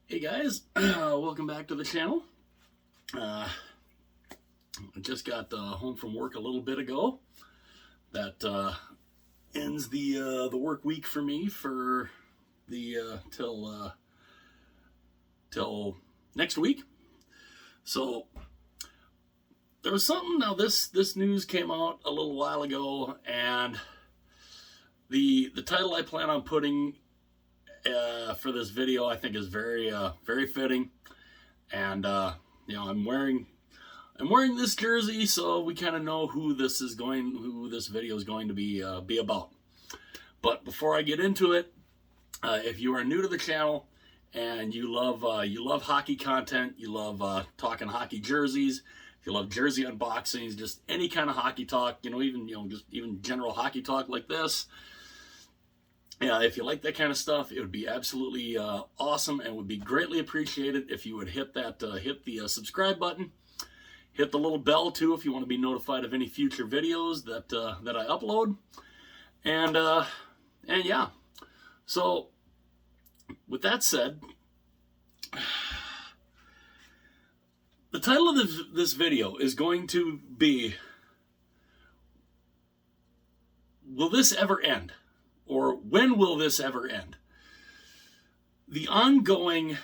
Hey guys, welcome back to the channel. I just got home from work a little bit ago. That ends the work week for me for the till next week. So there was something. Now this news came out a little while ago, and the title I plan on putting for this video I think is very fitting, and I'm wearing this jersey, so we kind of know who this video is going to be about. But before I get into it, if you are new to the channel and you love hockey content, you love talking hockey jerseys, if you love jersey unboxings, just any kind of hockey talk, even general hockey talk like this. Yeah, if you like that kind of stuff, it would be absolutely awesome, and would be greatly appreciated if you would hit the subscribe button. Hit the little bell too if you want to be notified of any future videos that I upload. And yeah. So with that said, the title of this video is going to be, will this ever end? Or when will this ever end? The ongoing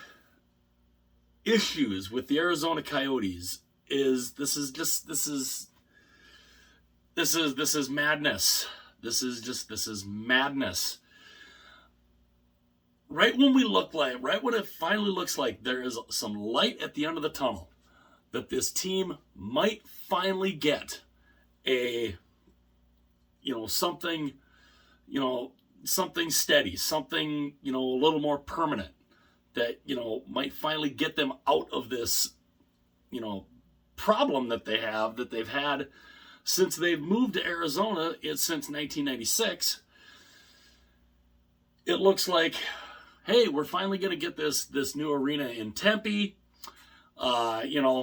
issues with the Arizona Coyotes is madness. This is madness. Right when it finally looks like there is some light at the end of the tunnel, that this team might finally get something steady, something, a little more permanent, that, might finally get them out of this, problem that they've had since they've moved to Arizona since 1996. It looks like, hey, we're finally going to get this new arena in Tempe. The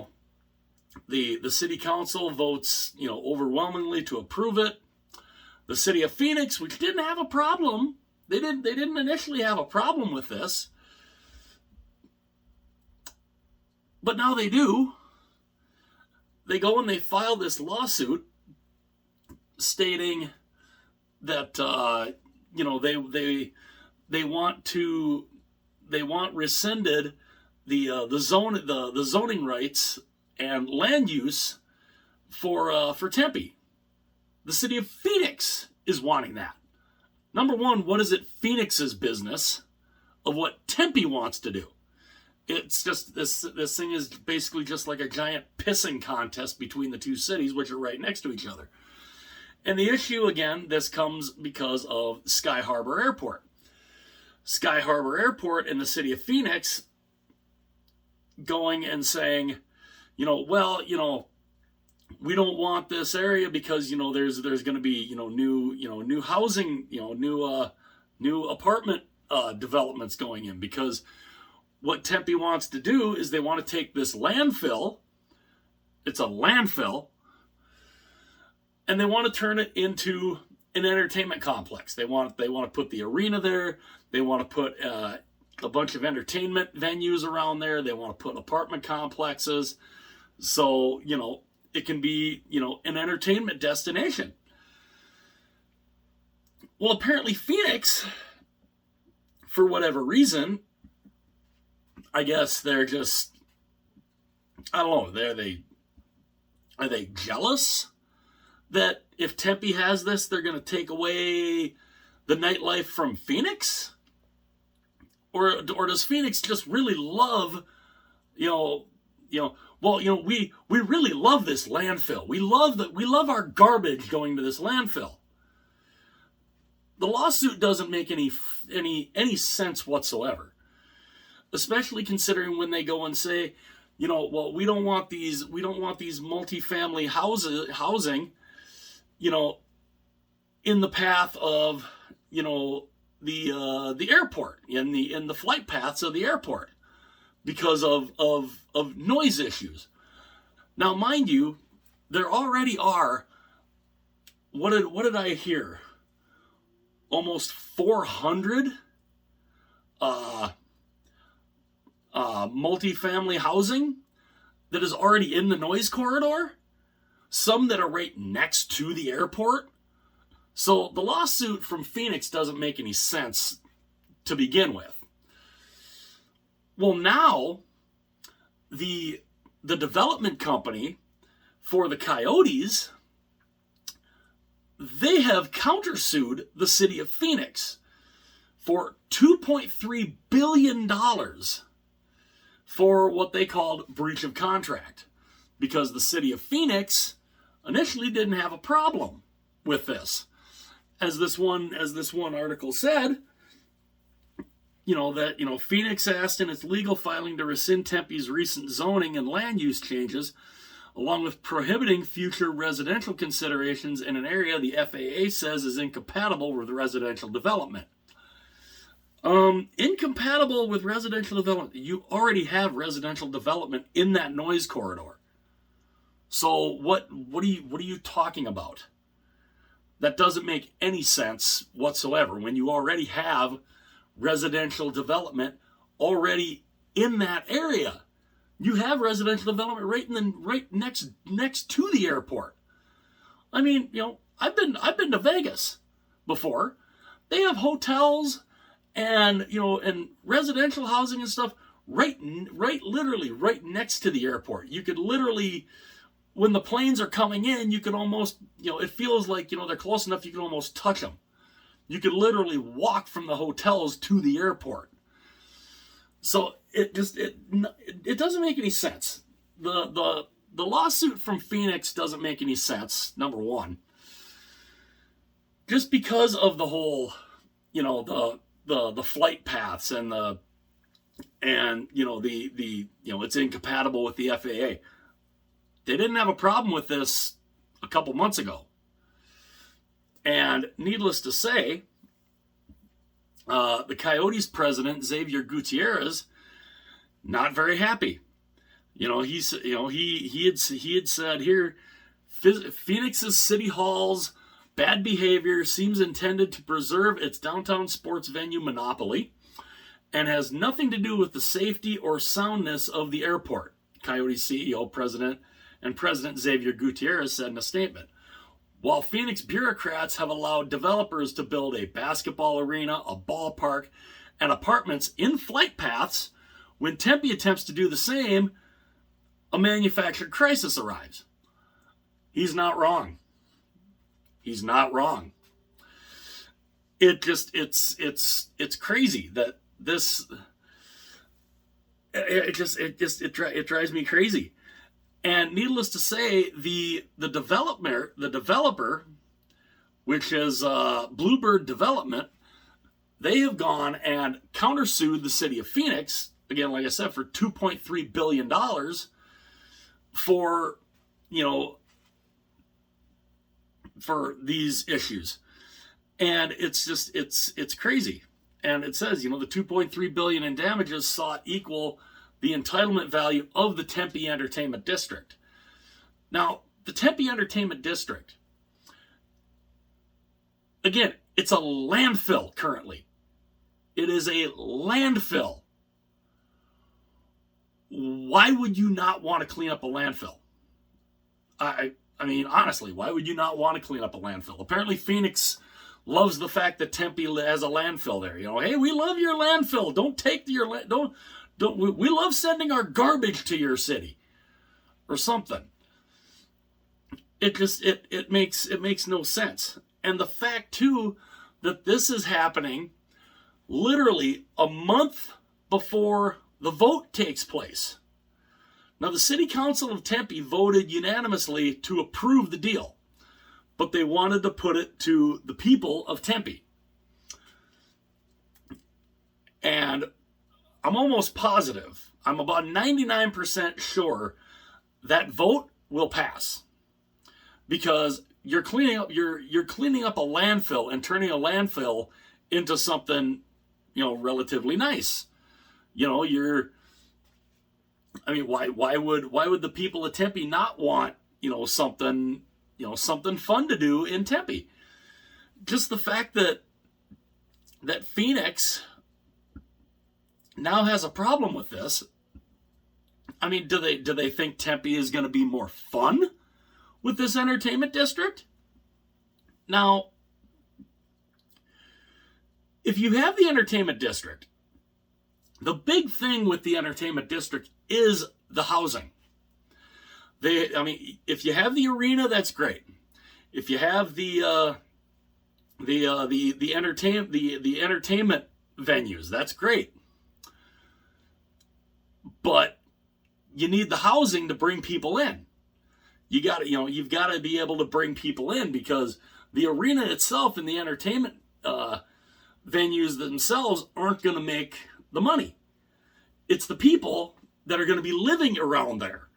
city council votes, overwhelmingly to approve it. The city of Phoenix, which didn't have a problem, they didn't initially have a problem with this, but now they do. They go and they file this lawsuit stating that they want rescinded the zoning rights and land use for Tempe. The city of Phoenix is wanting that. Number one, what is it Phoenix's business of what Tempe wants to do? It's just this thing is basically just like a giant pissing contest between the two cities, which are right next to each other. And the issue, again, this comes because of Sky Harbor Airport. Sky Harbor Airport and the city of Phoenix going and saying, we don't want this area because there's going to be new housing, new apartment developments going in, because what Tempe wants to do is they want to take this landfill. It's a landfill, and they want to turn it into an entertainment complex. They want to put the arena there. They want to put a bunch of entertainment venues around there. They want to put apartment complexes, so it can be, an entertainment destination. Well, apparently Phoenix, for whatever reason, I guess they're just, I don't know, are they jealous that if Tempe has this, they're going to take away the nightlife from Phoenix? Or does Phoenix just really love, we really love this landfill. We love our garbage going to this landfill. The lawsuit doesn't make any sense whatsoever, especially considering when they go and say, we don't want these multifamily housing, in the path of, the airport, in the flight paths of the airport, because of noise issues. Now, mind you, there already are, what did I hear? Almost 400 multifamily housing that is already in the noise corridor, some that are right next to the airport. So the lawsuit from Phoenix doesn't make any sense to begin with. Well, now the development company for the Coyotes, they have countersued the city of Phoenix for $2.3 billion for what they called breach of contract, because the city of Phoenix initially didn't have a problem with this. As this one article said, Phoenix asked in its legal filing to rescind Tempe's recent zoning and land use changes, along with prohibiting future residential considerations in an area the FAA says is incompatible with residential development. Incompatible with residential development. You already have residential development in that noise corridor. So what are you talking about? That doesn't make any sense whatsoever when you already have residential development already in that area. You have residential development right next to the airport. I mean, I've been to Vegas before. They have hotels and and residential housing and stuff literally right next to the airport. You could literally, when the planes are coming in, you could almost, it feels like, they're close enough you can almost touch them. You could literally walk from the hotels to the airport. So it doesn't make any sense. The lawsuit from Phoenix doesn't make any sense, number one. Just because of the whole, the flight paths and it's incompatible with the FAA. They didn't have a problem with this a couple months ago. And needless to say, the Coyotes president, Xavier Gutierrez, not very happy. He had said here, Phoenix's city hall's bad behavior seems intended to preserve its downtown sports venue monopoly and has nothing to do with the safety or soundness of the airport, Coyotes CEO, President Xavier Gutierrez said in a statement. While Phoenix bureaucrats have allowed developers to build a basketball arena, a ballpark, and apartments in flight paths, when Tempe attempts to do the same, a manufactured crisis arrives. He's not wrong. He's not wrong. It's crazy that this. It drives me crazy. And needless to say, the developer, which is Bluebird Development, they have gone and countersued the city of Phoenix, again, like I said, for $2.3 billion for these issues. And it's crazy. And it says, the $2.3 billion in damages sought equal the entitlement value of the Tempe Entertainment District. Now, the Tempe Entertainment District, again, it's a landfill currently. It is a landfill. Why would you not want to clean up a landfill? I mean, honestly, why would you not want to clean up a landfill? Apparently, Phoenix loves the fact that Tempe has a landfill there. Hey, we love your landfill. Don't take your we love sending our garbage to your city, or something. It makes no sense. And the fact too that this is happening literally a month before the vote takes place. Now, the City Council of Tempe voted unanimously to approve the deal, but they wanted to put it to the people of Tempe. And I'm almost positive, I'm about 99% sure that vote will pass, because you're cleaning up a landfill and turning a landfill into something, relatively nice. Why would the people of Tempe not want, something fun to do in Tempe? Just the fact that Phoenix now has a problem with this, I mean, do they think Tempe is going to be more fun with this entertainment district? Now, if you have the entertainment district, the big thing with the entertainment district is the housing. If you have the arena, that's great. If you have the entertainment venues, that's great. But you need the housing to bring people in. You've got to be able to bring people in, because the arena itself and the entertainment venues themselves aren't going to make the money. It's the people that are going to be living around there,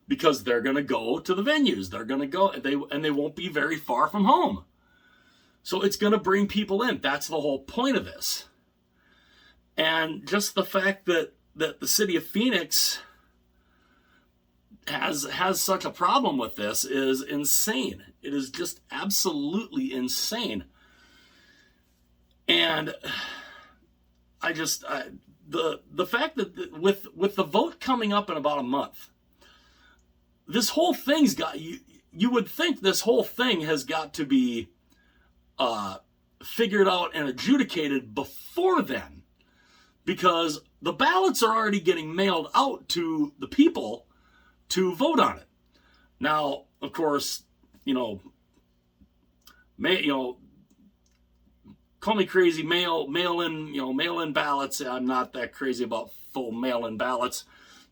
because they're going to go to the venues. They're going to go, and they won't be very far from home. So it's going to bring people in. That's the whole point of this. And just the fact that the city of Phoenix has such a problem with this is insane. It is just absolutely insane. And the fact that with the vote coming up in about a month, this whole thing's got you would think this whole thing has got to be figured out and adjudicated before then, because the ballots are already getting mailed out to the people to vote on it. Now, of course, call me crazy, mail-in ballots. I'm not that crazy about full mail-in ballots.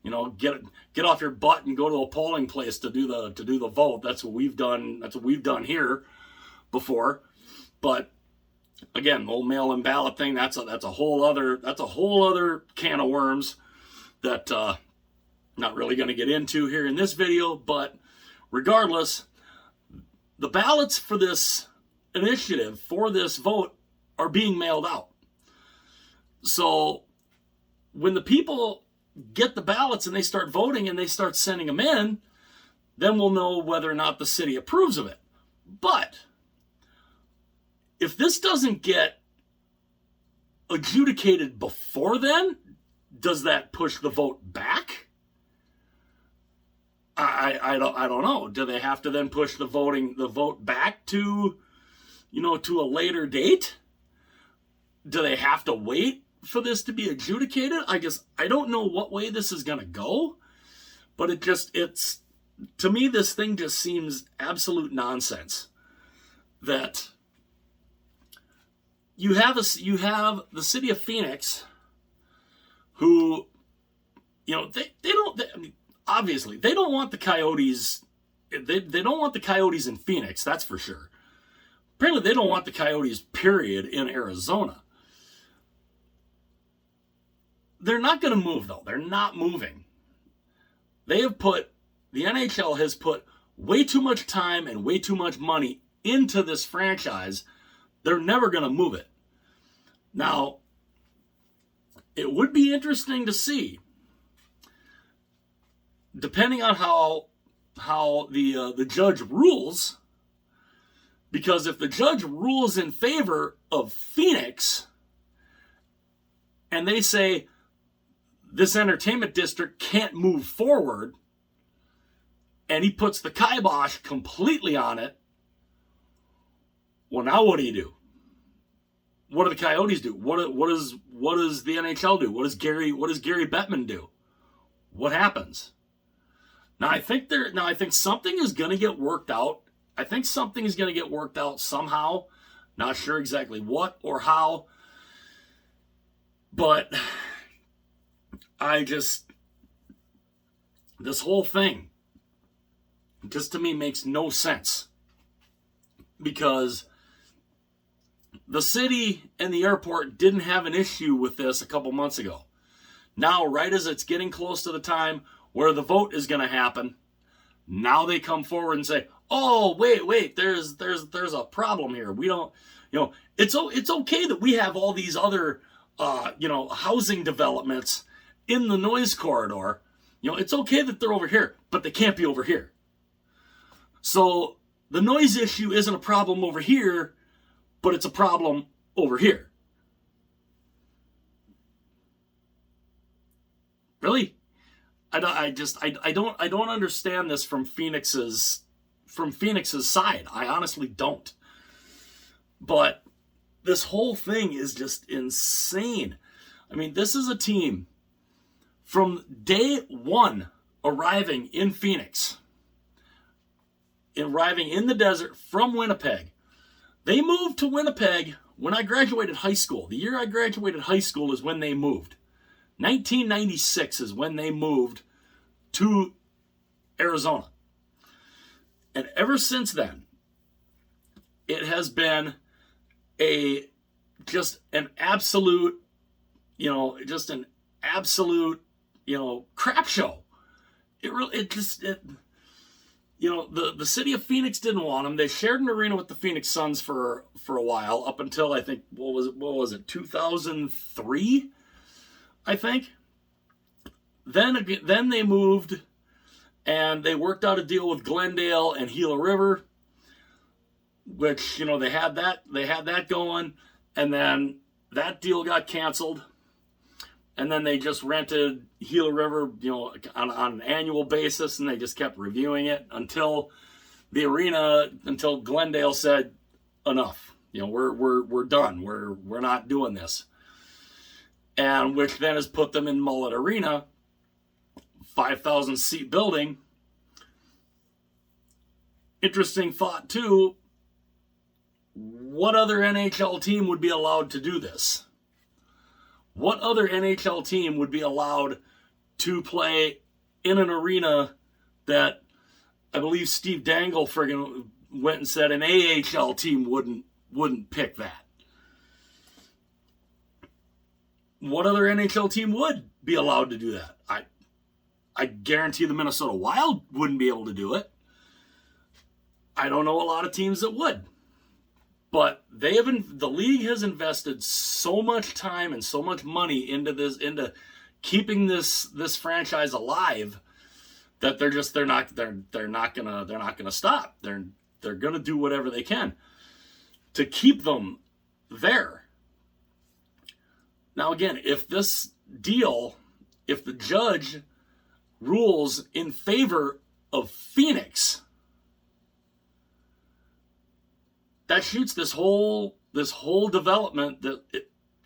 Get off your butt and go to a polling place to do the vote. That's what we've done. That's what we've done here before. But again, the old mail-in ballot thing, that's a whole other can of worms that not really going to get into here in this video. But regardless, the ballots for this initiative, for this vote, are being mailed out. So when the people get the ballots and they start voting and they start sending them in, then we'll know whether or not the city approves of it. But if this doesn't get adjudicated before then, does that push the vote back? I don't know. Do they have to then push the vote back to a later date? Do they have to wait for this to be adjudicated? I don't know what way this is going to go, but it's to me, this thing just seems absolute nonsense. That you have the city of Phoenix, who, obviously they don't want the Coyotes. They don't want the Coyotes in Phoenix, that's for sure. Apparently they don't want the Coyotes, period, in Arizona. They're not going to move, though. They're not moving. The NHL has put way too much time and way too much money into this franchise. They're never going to move it. Now, it would be interesting to see, depending on how the judge rules, because if the judge rules in favor of Phoenix, and they say this entertainment district can't move forward, and he puts the kibosh completely on it, well, now what do? What do the Coyotes do? What does the NHL do? What does Gary Bettman do? What happens? Now I think something is going to get worked out. I think something is going to get worked out somehow. Not sure exactly what or how. But this whole thing just to me makes no sense, because the city and the airport didn't have an issue with this a couple months ago. Now, right as it's getting close to the time where the vote is going to happen, now they come forward and say, "Oh, wait, there's a problem here. We don't, it's okay that we have all these other housing developments in the noise corridor. It's okay that they're over here, but they can't be over here. So the noise issue isn't a problem over here, but it's a problem over here." Really? I don't understand this from Phoenix's side. I honestly don't. But this whole thing is just insane. I mean, this is a team from day one arriving in Phoenix, arriving in the desert from Winnipeg. They moved to Winnipeg when I graduated high school. The year I graduated high school is when they moved. 1996 is when they moved to Arizona. And ever since then, it has been just an absolute crap show. The city of Phoenix didn't want them. They shared an arena with the Phoenix Suns for a while, up until I think what was it 2003, I think. Then they moved, and they worked out a deal with Glendale and Gila River, which they had that going, and then that deal got canceled. And then they just rented Gila River, on an annual basis, and they just kept reviewing it until Glendale said, enough. We're done. We're not doing this. And which then has put them in Mullet Arena, 5,000 seat building. Interesting thought too. What other NHL team would be allowed to do this? What other NHL team would be allowed to play in an arena that I believe Steve Dangle friggin' went and said an AHL team wouldn't pick that? What other NHL team would be allowed to do that? I guarantee the Minnesota Wild wouldn't be able to do it. I don't know a lot of teams that would. But the league has invested so much time and so much money into keeping this franchise alive, that they're not gonna stop. They're gonna do whatever they can to keep them there. Now again, if the judge rules in favor of Phoenix, that shoots this whole development, that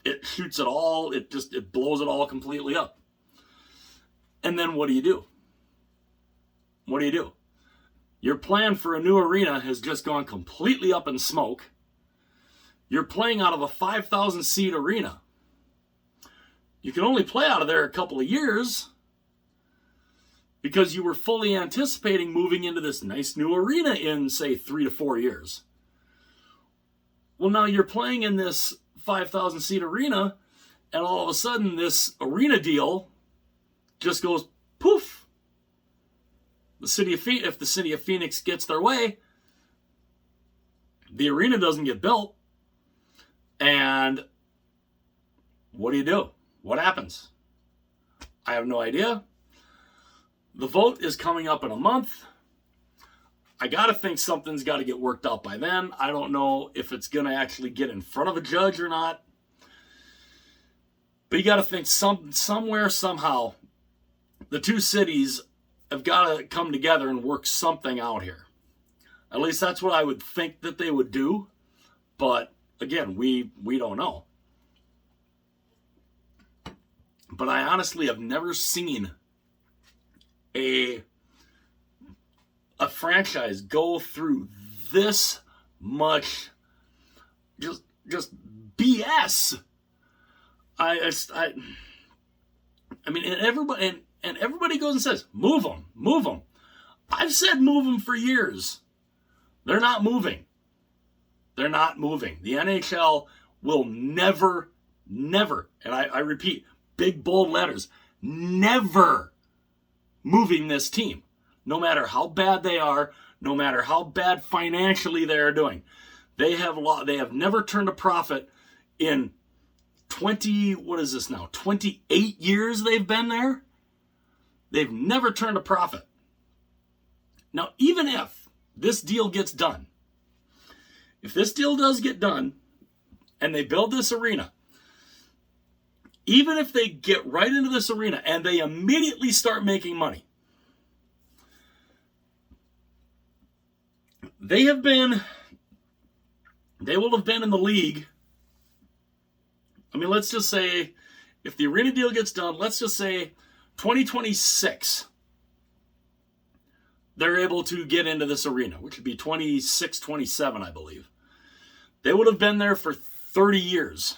it shoots it all, it blows it all completely up. And then what do you do? Your plan for a new arena has just gone completely up in smoke. You're playing out of a 5,000 seat arena. You can only play out of there a couple of years because you were fully anticipating moving into this nice new arena in, say, 3 to 4 years. Well, now you're playing in this 5,000 seat arena, and all of a sudden this arena deal just goes poof. If the city of Phoenix gets their way, the arena doesn't get built. And what do? What happens? I have no idea. The vote is coming up in a month. I got to think something's got to get worked out by then. I don't know if it's going to actually get in front of a judge or not. But you got to think somewhere, somehow, the two cities have got to come together and work something out here. At least that's what I would think that they would do. But again, we don't know. But I honestly have never seen a franchise go through this much just BS. I mean, and everybody goes and says, move them. I've said move them for years. They're not moving. The NHL will never, and I repeat, big bold letters, never moving this team. No matter how bad they are, no matter how bad financially they are doing. They have never turned a profit in 28 years they've been there. They've never turned a profit. Now, even if this deal gets done, if this deal does get done and they build this arena, even if they get right into this arena and they immediately start making money, they will have been in the league. I mean, let's just say if the arena deal gets done, let's just say 2026, they're able to get into this arena, which would be 26, 27, I believe. They would have been there for 30 years.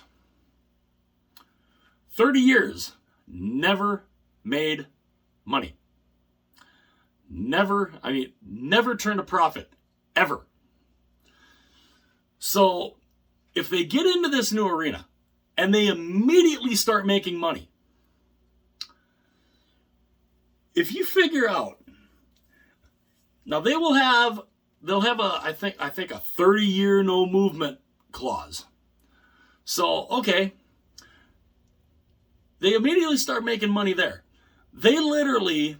30 years, never made money. Never turned a profit, ever. So if they get into this new arena and they immediately start making money, if you figure out, now they'll have I think a 30-year no movement clause. So, okay, they immediately start making money there. They literally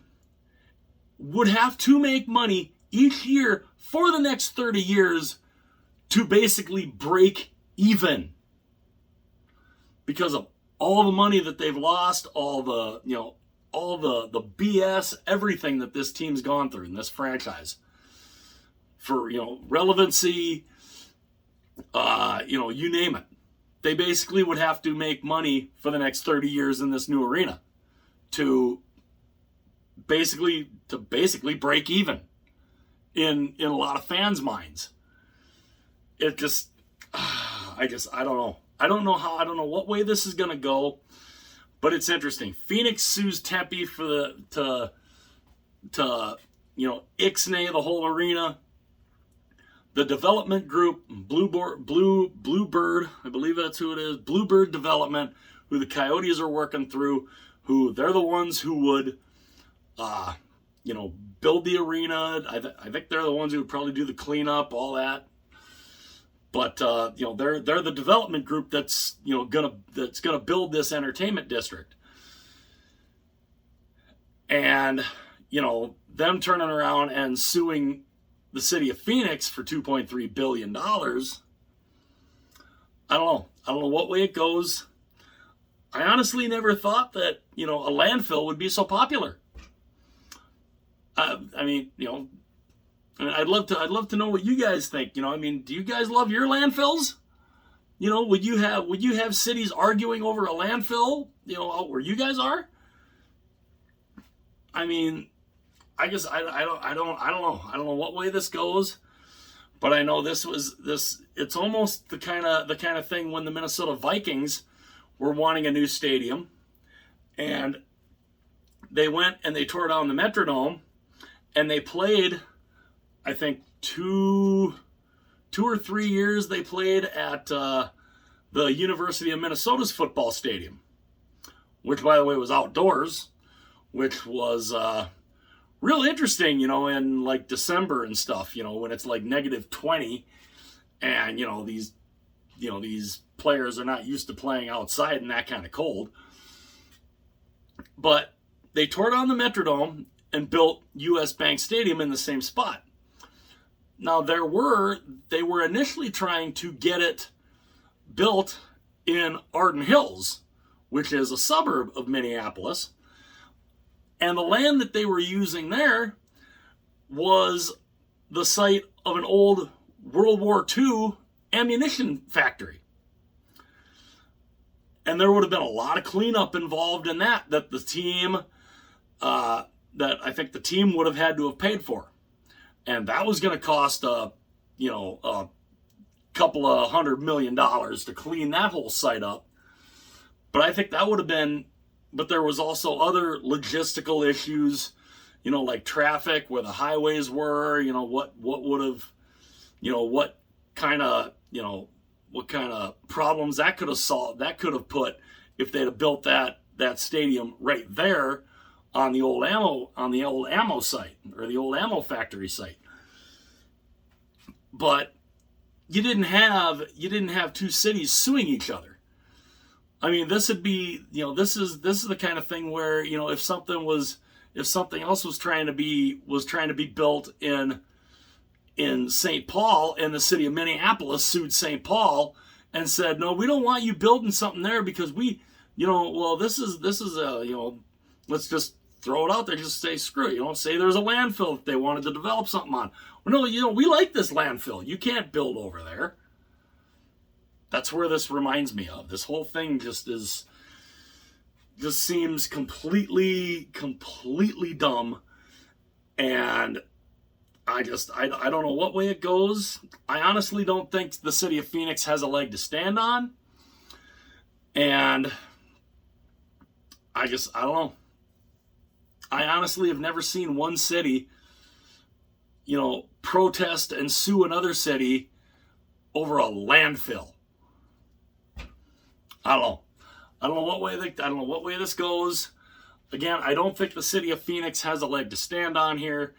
would have to make money each year for the next 30 years to basically break even, because of all the money that they've lost, all the BS, everything that this team's gone through in this franchise for, relevancy, you name it. They basically would have to make money for the next 30 years in this new arena to basically break even in a lot of fans' minds. It just, I don't know. I don't know what way this is going to go, but it's interesting. Phoenix sues Tempe to ixnay the whole arena. The development group, Bluebird, I believe that's who it is, Bluebird Development, who the Coyotes are working through, who they're the ones who would, build the arena. I think they're the ones who would probably do the cleanup, all that. But they're the development group that's gonna build this entertainment district, and them turning around and suing the city of Phoenix for $2.3 billion. I don't know what way it goes. I honestly never thought that a landfill would be so popular. I'd love to know what you guys think. Do you guys love your landfills? Would you have cities arguing over a landfill, out where you guys are? I guess I don't know. I don't know what way this goes, but I know it's almost the kind of thing when the Minnesota Vikings were wanting a new stadium, and they went and they tore down the Metrodome, and they played, I think 2 or 3 years they played at the University of Minnesota's football stadium, which, by the way, was outdoors, which was real interesting, in like December and stuff, when it's like -20, and these players are not used to playing outside in that kind of cold. But they tore down the Metrodome and built US Bank Stadium in the same spot. Now they were initially trying to get it built in Arden Hills, which is a suburb of Minneapolis. And the land that they were using there was the site of an old World War II ammunition factory. And there would have been a lot of cleanup involved in that the team, that I think the team would have had to have paid for. And that was going to cost, a couple of $100 million to clean that whole site up. But I think that would have been, but there was also other logistical issues, like traffic, where the highways were, what would have, what kind of problems that could have solved, that could have put, if they'd have built that stadium right there on the old ammo site, or the old ammo factory site. But you didn't have two cities suing each other. This would be, this is the kind of thing where, if something else was trying to be built in St. Paul, and the city of Minneapolis sued St. Paul and said, no, we don't want you building something there because we well, this is let's just throw it out there. Just say screw it. Say there's a landfill that they wanted to develop something on. Well, no, we like this landfill. You can't build over there. That's where this reminds me of. This whole thing just seems completely dumb, and I don't know what way it goes. I honestly don't think the city of Phoenix has a leg to stand on, and I don't know. I honestly have never seen one city, protest and sue another city over a landfill. I don't know. I don't know what way this goes. Again, I don't think the city of Phoenix has a leg to stand on here,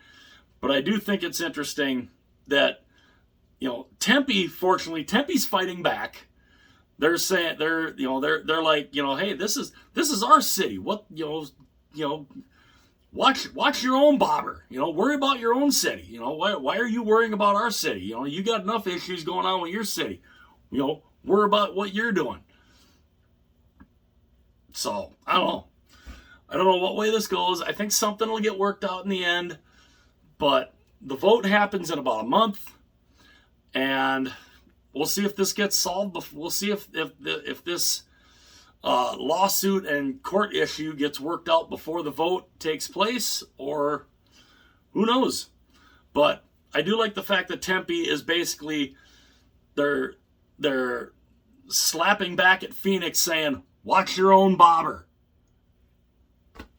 but I do think it's interesting that Tempe. Fortunately, Tempe's fighting back. They're saying they're like, hey, this is our city. What watch your own bobber. Worry about your own city. Why are you worrying about our city? You got enough issues going on with your city. Worry about what you're doing. So, I don't know. I don't know what way this goes. I think something will get worked out in the end. But the vote happens in about a month. And we'll see if this gets solved. We'll see if this lawsuit and court issue gets worked out before the vote takes place. Or who knows. But I do like the fact that Tempe is basically, they're slapping back at Phoenix saying, watch your own bobber.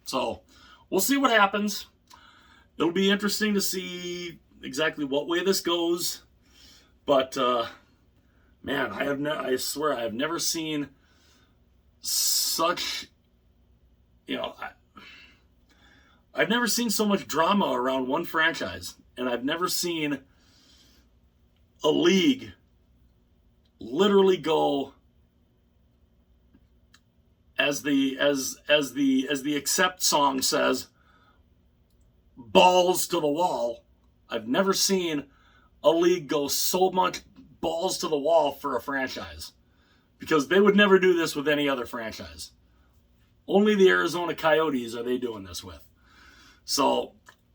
So we'll see what happens. It'll be interesting to see exactly what way this goes. But man, I swear I have never seen such, I've never seen so much drama around one franchise, and I've never seen a league literally go, as the Accept song says, balls to the wall. I've never seen a league go so much balls to the wall for a franchise, because they would never do this with any other franchise. Only the Arizona Coyotes are they doing this with. So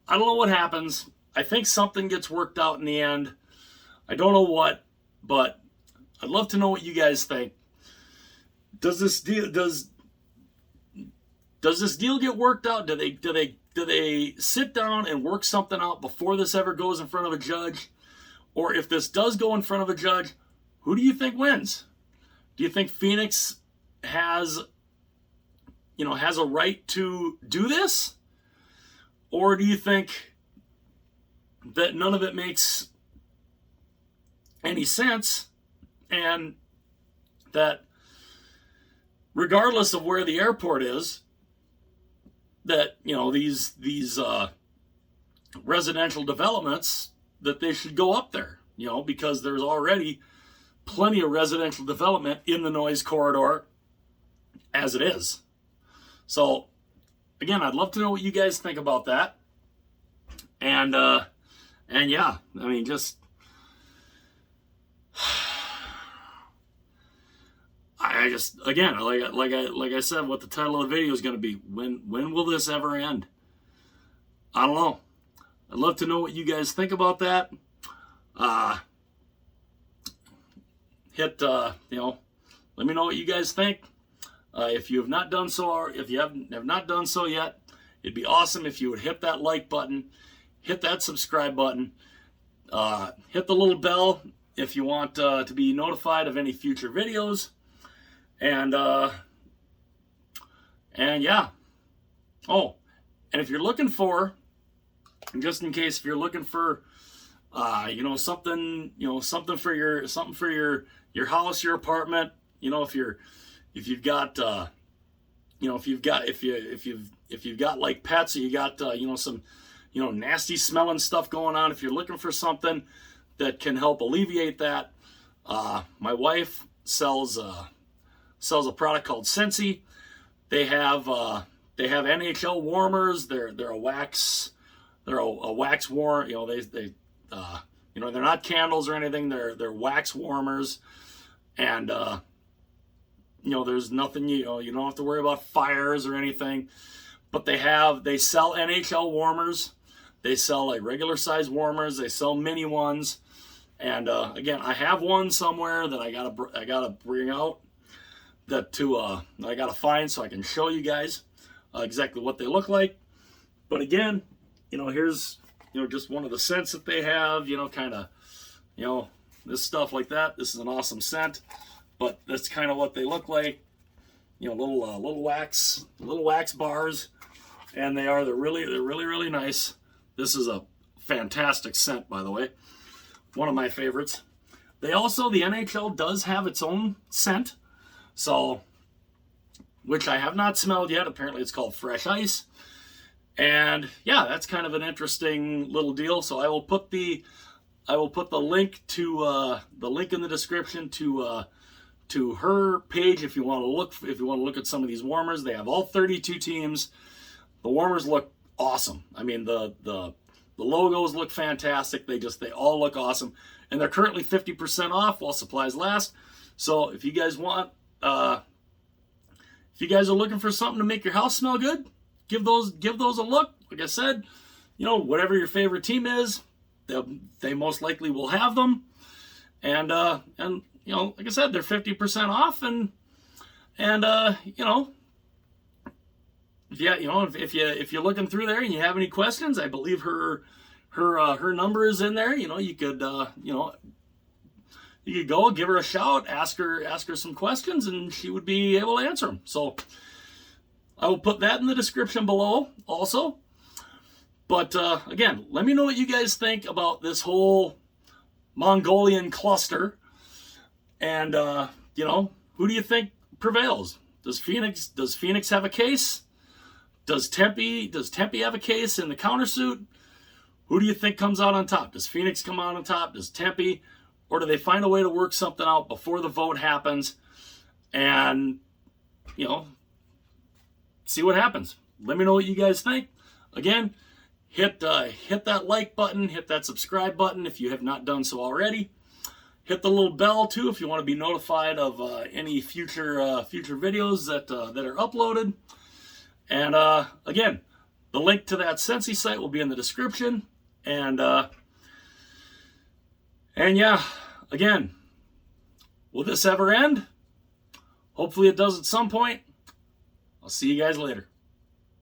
I don't know what happens. I think something gets worked out in the end. I don't know what, but I'd love to know what you guys think. Does this deal get worked out? Do they sit down and work something out before this ever goes in front of a judge? Or if this does go in front of a judge, who do you think wins? Do you think Phoenix has a right to do this? Or do you think that none of it makes any sense, and that regardless of where the airport is, that these residential developments, that they should go up there, because there's already plenty of residential development in the noise corridor as it is. So again, I'd love to know what you guys think about that. And yeah, I mean, just again, like I said, what the title of the video is going to be, when will this ever end? I don't know. I'd love to know what you guys think about that. Let me know what you guys think. If you have not done so, or if you have not done so yet, it'd be awesome if you would hit that like button, hit that subscribe button, hit the little bell if you want to be notified of any future videos. And yeah. Oh, and if you're looking for, just in case, if you're looking for, something for your house, your apartment, if you've got like pets, or you got, some, nasty smelling stuff going on, if you're looking for something that can help alleviate that, my wife sells a product called Scentsy. They have NHL warmers. They're a wax warm. They're not candles or anything. They're wax warmers, and there's nothing, you don't have to worry about fires or anything. But they sell NHL warmers. They sell like regular size warmers. They sell mini ones. And again, I have one somewhere that I gotta bring out I gotta find so I can show you guys exactly what they look like. But again, here's just one of the scents that they have. Kind of, this stuff like that. This is an awesome scent, but that's kind of what they look like. Little wax bars, and they're really nice. This is a fantastic scent, by the way. One of my favorites. The NHL does have its own scent, so, which I have not smelled yet. Apparently it's called Fresh Ice. And yeah, that's kind of an interesting little deal. So I will put the link to the link in the description to her page if you want to look at some of these warmers. They have all 32 teams. The warmers look awesome. I mean, the logos look fantastic. They all look awesome, and they're currently 50% off while supplies last. So if you guys want, if you guys are looking for something to make your house smell good, give those a look. Like I said, whatever your favorite team is, they most likely will have them. And like I said, they're 50% off, and if you're looking through there and you have any questions, I believe her number is in there. You could go give her a shout, ask her some questions, and she would be able to answer them. So I will put that in the description below also. But again, let me know what you guys think about this whole Mongolian cluster, and who do you think prevails? Does Phoenix have a case? Does Tempe have a case in the countersuit? Who do you think comes out on top? Does Phoenix come out on top? Does Tempe? Or do they find a way to work something out before the vote happens and, see what happens? Let me know what you guys think. Again, hit that like button, hit that subscribe button if you have not done so already. Hit the little bell too if you want to be notified of any future videos that are uploaded. And again, the link to that Scentsy site will be in the description. And yeah, again, will this ever end? Hopefully it does at some point. I'll see you guys later.